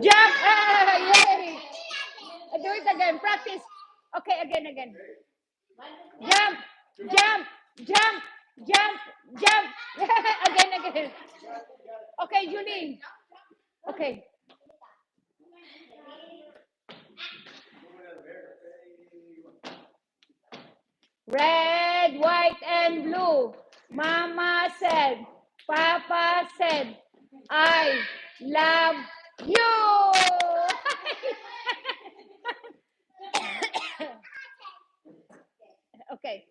Jump! Yay! Do it again. Practice. Okay, again. Jump! Jump! Jump! Jump! Jump! Again. Okay, Julie. Okay. Red, white, and blue. Mama said, Papa said, I love you. Okay.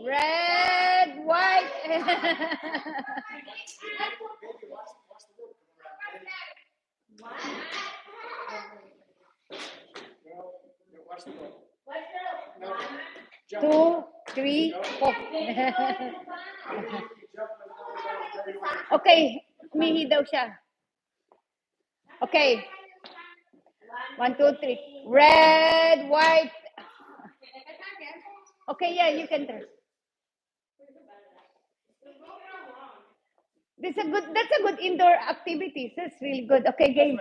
Red, white, two, three, four. Okay, mihi daw siya. Okay. 1, 2, 3. Red, white. Okay, yeah, you can turn. That's a good indoor activity. That's really good. Okay, game.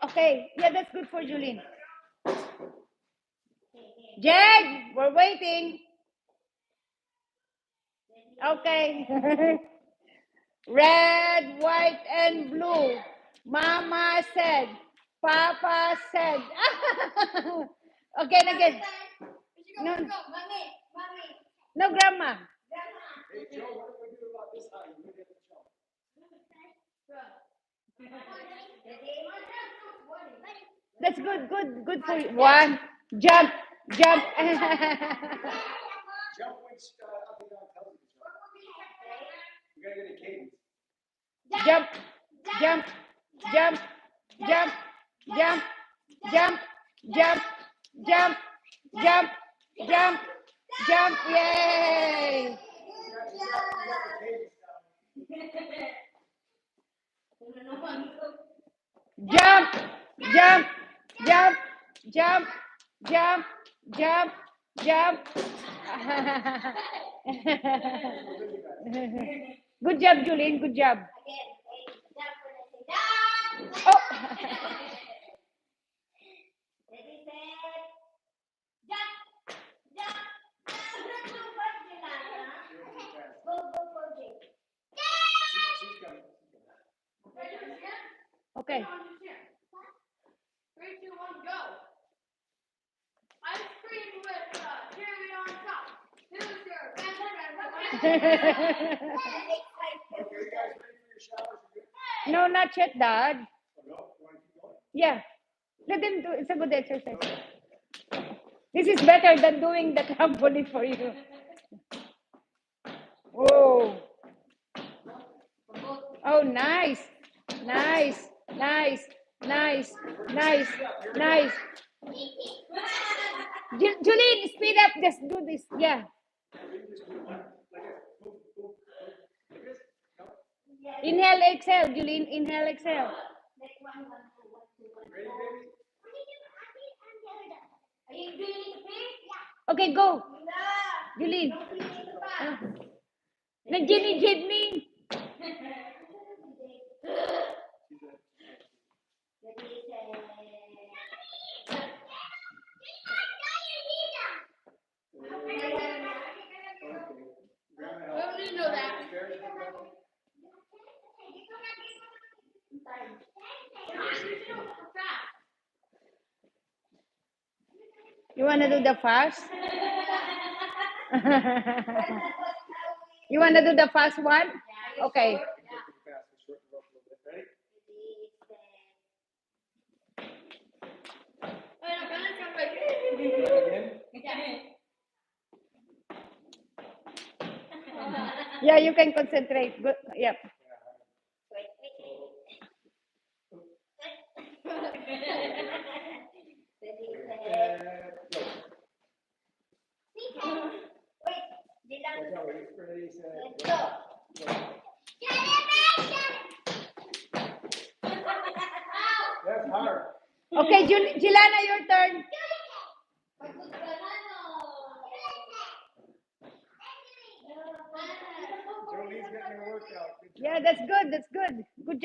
Okay, yeah, that's good for Julene. Jeg, we're waiting. Okay. Red, white, and blue. Mama said, Papa said. Again. No, no, Grandma. Hey, Joe, what do we do about this high? You get the jump. That's good for you. One, jump. Jump when up and down tells you to jump. You gotta get a cadence. Jump. Yay! Jump. Good job, Julian. Good job. Oh. Okay. 3, 2, 1, go. Ice cream with cherry on top. Who's your best friend? Okay, you guys ready for your showers? No, not yet, Dad. Oh, no? You want to keep going? Yeah. Let them do. It's a good exercise. This is better than doing the trampoline for you. Oh. Oh, nice. Julian, speed up. Just do this. Yeah. Inhale, exhale, Julian. Inhale, exhale. Ready, baby? Are you doing it, please? Okay, go. Julian. Yeah. Nag-ginijid me. How do you know that? You wanna do the fast? You wanna do the fast one? Okay. Yeah, you can concentrate. Good. Yep. That's hard. Okay, Jilana, your turn. Jolene's getting her workout. Good job. Yeah, that's good. Good job.